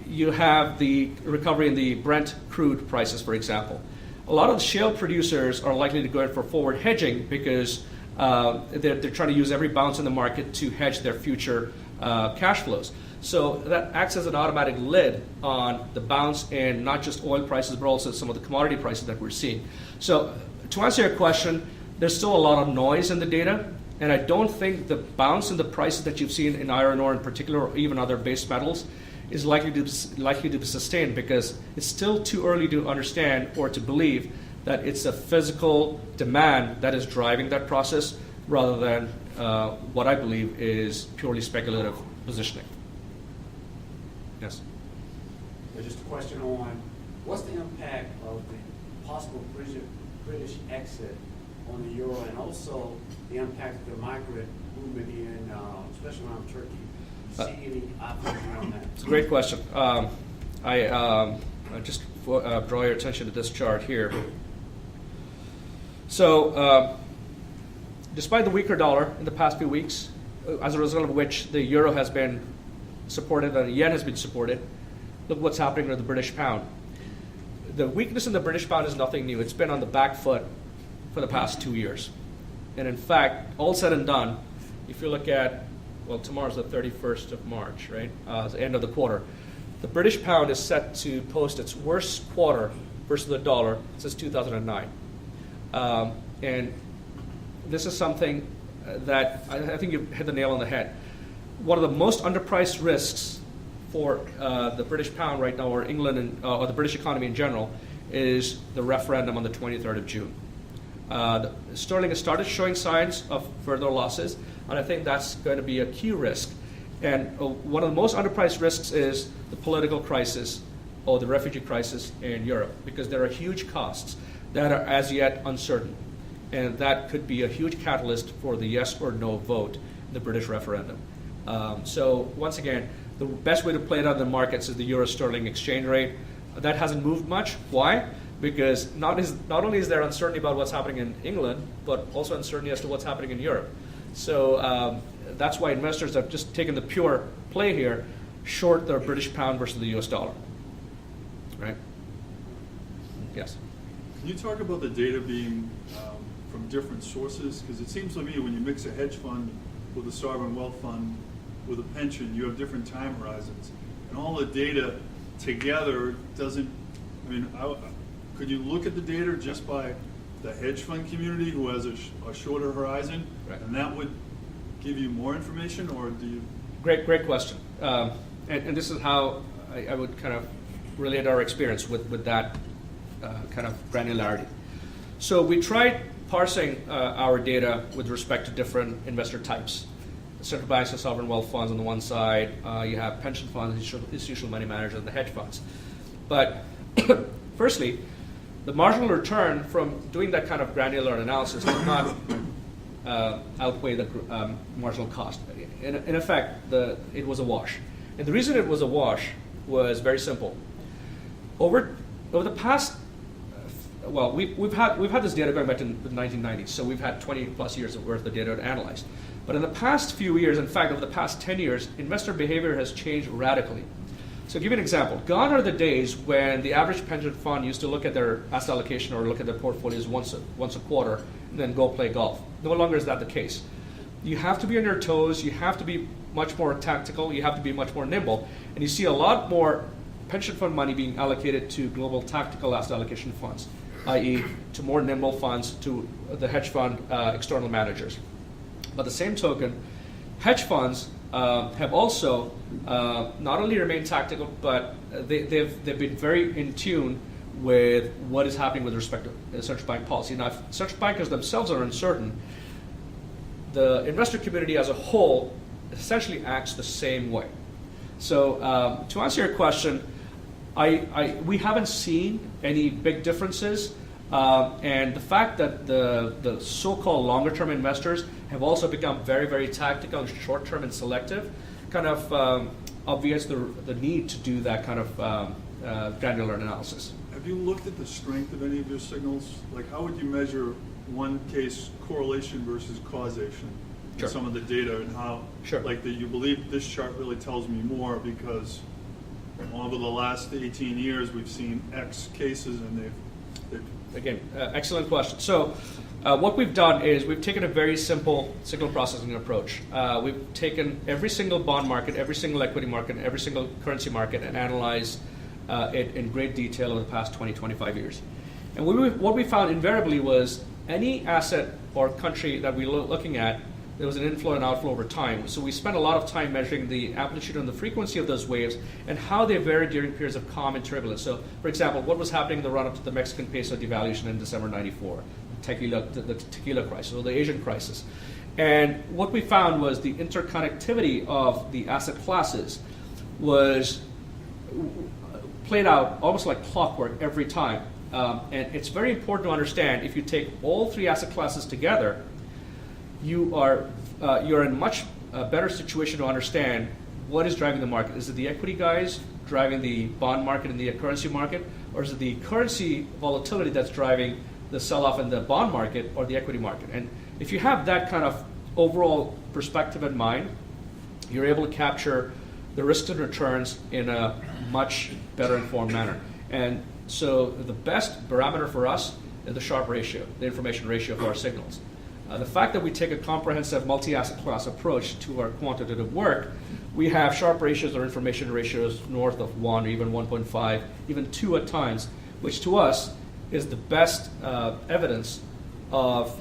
you have the recovery in the Brent crude prices, for example. A lot of the shale producers are likely to go in for forward hedging because they're trying to use every bounce in the market to hedge their future cash flows. So that acts as an automatic lid on the bounce in not just oil prices, but also some of the commodity prices that we're seeing. So to answer your question, there's still a lot of noise in the data, and I don't think the bounce in the prices that you've seen in iron ore in particular, or even other base metals, is likely to be sustained, because it's still too early to understand or to believe that it's a physical demand that is driving that process, rather than what I believe is purely speculative positioning. Yes? Just a question on what's the impact of the possible British exit on the euro, and also the impact of the migrant movement in, especially around Turkey. Do you see any options around that? It's a great question. I just draw your attention to this chart here. So, despite the weaker dollar in the past few weeks, as a result of which the euro has been supported and the yen has been supported, look what's happening with the British pound. The weakness in the British pound is nothing new. It's been on the back foot for the past 2 years. And in fact, all said and done, if you look at, well, tomorrow's the 31st of March, right? The end of the quarter. The British pound is set to post its worst quarter versus the dollar since 2009. And this is something that I think you hit the nail on the head. One of the most underpriced risks for the British pound right now, or England, or the British economy in general, is the referendum on the 23rd of June. Sterling has started showing signs of further losses, and I think that's going to be a key risk. And one of the most underpriced risks is the political crisis or the refugee crisis in Europe, because there are huge costs that are as yet uncertain. And that could be a huge catalyst for the yes or no vote in the British referendum. So once again, the best way to play it out in the markets is the euro-sterling exchange rate. That hasn't moved much. Why? Because not only is there uncertainty about what's happening in England, but also uncertainty as to what's happening in Europe. So that's why investors have just taken the pure play here, short the British pound versus the US dollar. Right? Yes? Can you talk about the data being from different sources? Because it seems to me when you mix a hedge fund with a sovereign wealth fund with a pension, you have different time horizons. And all the data together doesn't, could you look at the data just by the hedge fund community who has a shorter horizon, right, and that would give you more information, or do you? Great question. And this is how I would kind of relate our experience with that kind of granularity. So we tried parsing our data with respect to different investor types. Central banks and sovereign wealth funds on the one side, you have pension funds, institutional money managers, and the hedge funds. But firstly, the marginal return from doing that kind of granular analysis did not outweigh the marginal cost. In effect, it was a wash. And the reason it was a wash was very simple. Over the past, we've had this data going back to the 1990s, so we've had 20 plus years worth of data to analyze. But in the past few years, in fact, over the past 10 years, investor behavior has changed radically. So to give you an example, gone are the days when the average pension fund used to look at their asset allocation or look at their portfolios once a quarter and then go play golf. No longer is that the case. You have to be on your toes, you have to be much more tactical, you have to be much more nimble, and you see a lot more pension fund money being allocated to global tactical asset allocation funds, i.e. to more nimble funds, to the hedge fund external managers. By the same token, hedge funds have also not only remained tactical, but they've been very in tune with what is happening with respect to central bank policy. Now, if central bankers themselves are uncertain, the investor community as a whole essentially acts the same way. So to answer your question, we haven't seen any big differences, and the fact that the so-called longer-term investors have also become very, very tactical and short-term and selective kind of obviates the need to do that kind of granular analysis. Have you looked at the strength of any of your signals? Like, how would you measure one case correlation versus causation in Sure. some of the data, and how, Sure. like, that you believe this chart really tells me more because over the last 18 years we've seen X cases and they've Again, excellent question. So what we've done is we've taken a very simple signal processing approach. We've taken every single bond market, every single equity market, every single currency market and analyzed it in great detail over the past 20, 25 years. And what we found invariably was any asset or country that we were looking at, there was an inflow and outflow over time. So we spent a lot of time measuring the amplitude and the frequency of those waves and how they varied during periods of calm and turbulence. So, for example, what was happening in the run-up to the Mexican peso devaluation in December '94, the tequila crisis, or the Asian crisis. And what we found was the interconnectivity of the asset classes was played out almost like clockwork every time. And it's very important to understand, if you take all three asset classes together, you're in much better situation to understand what is driving the market. Is it the equity guys driving the bond market and the currency market, or is it the currency volatility that's driving the sell-off in the bond market or the equity market? And if you have that kind of overall perspective in mind, you're able to capture the risks and returns in a much better informed manner. And so the best barometer for us is the Sharpe ratio, the information ratio of our signals. The fact that we take a comprehensive multi-asset class approach to our quantitative work, we have Sharpe ratios or information ratios north of 1 or even 1.5, even 2 at times, which to us is the best evidence of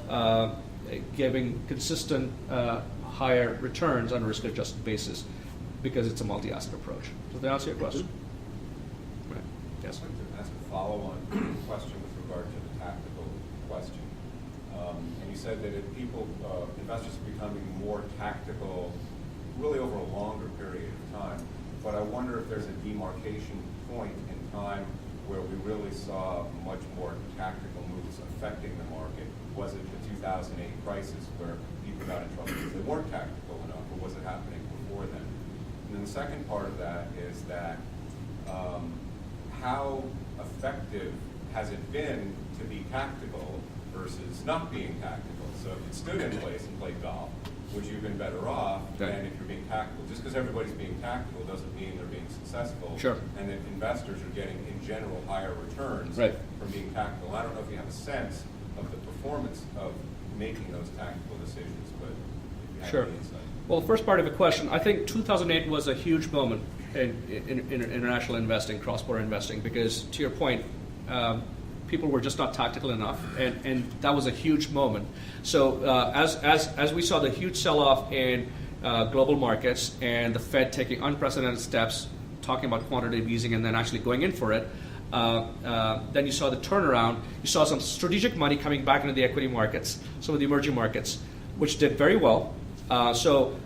giving consistent higher returns on a risk-adjusted basis because it's a multi-asset approach. Does that answer your question? Right. Yes. I'd like to ask a follow-on question with regard to the tactical question. And you said that if investors are becoming more tactical really over a longer period of time, but I wonder if there's a demarcation point in time where we really saw much more tactical moves affecting the market. Was it the 2008 crisis where people got in trouble because they weren't tactical enough, or was it happening before then? And then the second part of that is that how effective has it been to be tactical versus not being tactical? So if it stood in place and played golf, would you have been better off than if you're being tactical? Just because everybody's being tactical doesn't mean they're being successful. Sure. And that investors are getting, in general, higher returns from being tactical. I don't know if you have a sense of the performance of making those tactical decisions, but if you have Sure. any insight. Well, the first part of the question, I think 2008 was a huge moment in international investing, cross-border investing, because to your point, people were just not tactical enough, and that was a huge moment. So as we saw the huge sell-off in global markets and the Fed taking unprecedented steps, talking about quantitative easing and then actually going in for it, then you saw the turnaround. You saw some strategic money coming back into the equity markets, some of the emerging markets, which did very well. So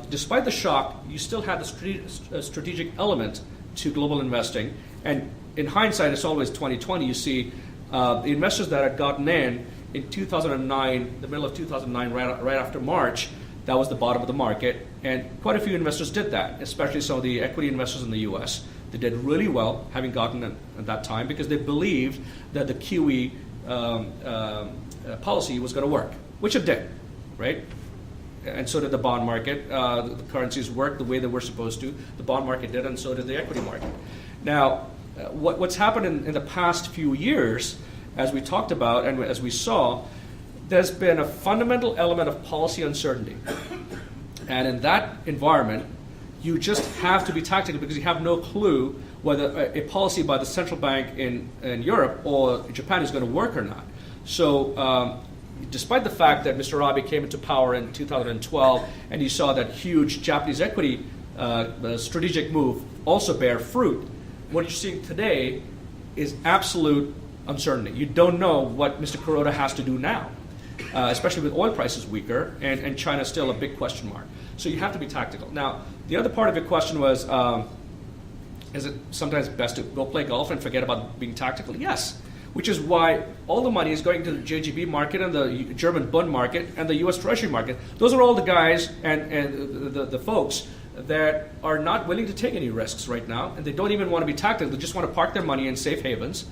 despite the shock, you still had the strategic element to global investing. And in hindsight, it's always 2020. You see the investors that had gotten in 2009, the middle of 2009, right after March, that was the bottom of the market. And quite a few investors did that, especially some of the equity investors in the U.S. They did really well, having gotten in at that time, because they believed that the QE policy was going to work, which it did, right? And so did the bond market. The currencies worked the way they were supposed to. The bond market did, and so did the equity market. Now, what's happened in the past few years, as we talked about and as we saw, there's been a fundamental element of policy uncertainty. And in that environment, you just have to be tactical because you have no clue whether a policy by the central bank in Europe or Japan is going to work or not. So despite the fact that Mr. Abe came into power in 2012 and you saw that huge Japanese equity strategic move also bear fruit, what you're seeing today is absolute uncertainty. You don't know what Mr. Kuroda has to do now. especially with oil prices weaker, and China still a big question mark. So you have to be tactical. Now, the other part of your question was, is it sometimes best to go play golf and forget about being tactical? Yes, which is why all the money is going to the JGB market and the German Bund market and the U.S. Treasury market. Those are all the guys and the folks that are not willing to take any risks right now, and they don't even want to be tactical. They just want to park their money in safe havens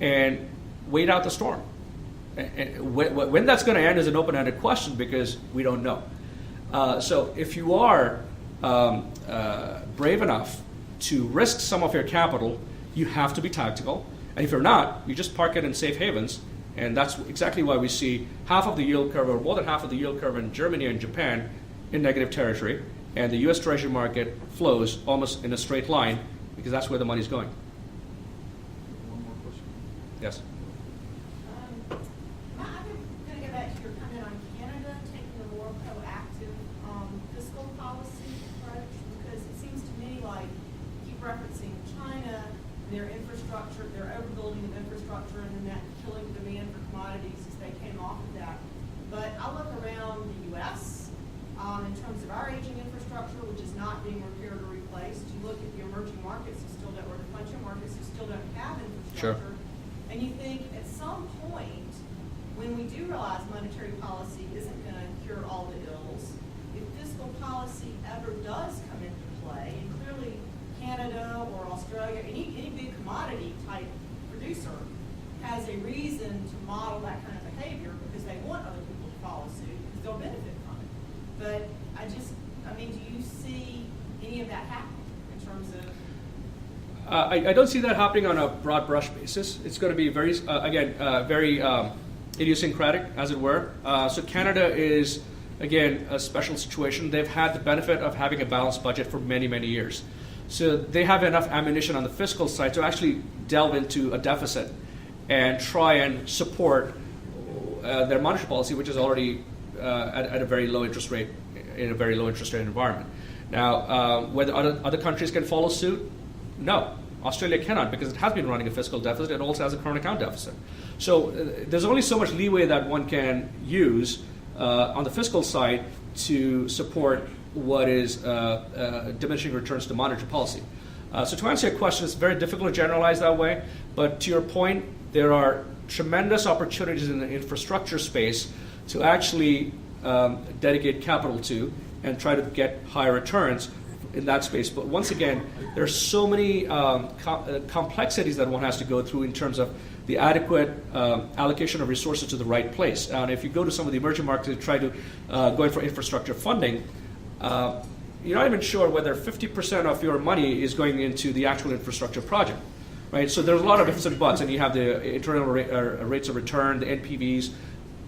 and wait out the storm. And when that's going to end is an open-ended question because we don't know. So if you are brave enough to risk some of your capital, you have to be tactical. And if you're not, you just park it in safe havens. And that's exactly why we see half of the yield curve, or more than half of the yield curve in Germany and Japan in negative territory. And the U.S. Treasury market flows almost in a straight line because that's where the money's going. One more question. Yes? I'm going to go back to your comment on Canada taking a more proactive fiscal policy approach, because it seems to me like you keep referencing China, their infrastructure, their overbuilding of infrastructure, and then that killing demand for commodities as they came off of that. But I look around the U.S. In terms of our aging infrastructure, which is not being repaired or replaced. You look at the emerging markets who still don't, or the frontier markets who still don't have infrastructure. Sure. And you think at some point, when we do realize monetary policy isn't going to cure all the ills, if fiscal policy ever does come into play, and clearly Canada or Australia, any big commodity type producer has a reason to model that kind of behavior because they want other people to follow suit because they'll benefit from it. But do you see any of that happening in terms of? I don't see that happening on a broad brush basis. It's going to be very, very idiosyncratic, as it were. So Canada is, again, a special situation. They've had the benefit of having a balanced budget for many, many years. So they have enough ammunition on the fiscal side to actually delve into a deficit and try and support their monetary policy, which is already at a very low interest rate, in a very low interest rate environment. Now, whether other countries can follow suit, no. Australia cannot because it has been running a fiscal deficit. It also has a current account deficit. So there's only so much leeway that one can use on the fiscal side to support what is diminishing returns to monetary policy. So to answer your question, it's very difficult to generalize that way. But to your point, there are tremendous opportunities in the infrastructure space to actually dedicate capital to and try to get higher returns in that space. But once again, there are so many complexities that one has to go through in terms of the adequate allocation of resources to the right place. And if you go to some of the emerging markets and try to go in for infrastructure funding, you're not even sure whether 50% of your money is going into the actual infrastructure project. Right? So there's a lot of ifs and buts, and you have the internal rates of return, the NPVs,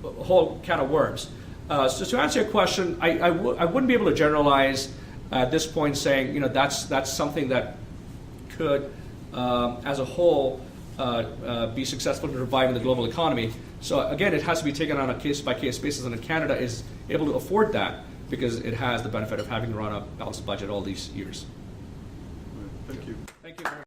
a whole can of worms. So to answer your question, I wouldn't be able to generalize at this point saying, that's something that could, as a whole, be successful in reviving the global economy. So again, it has to be taken on a case-by-case basis, and Canada is able to afford that because it has the benefit of having run a balanced budget all these years. Thank you. Thank you.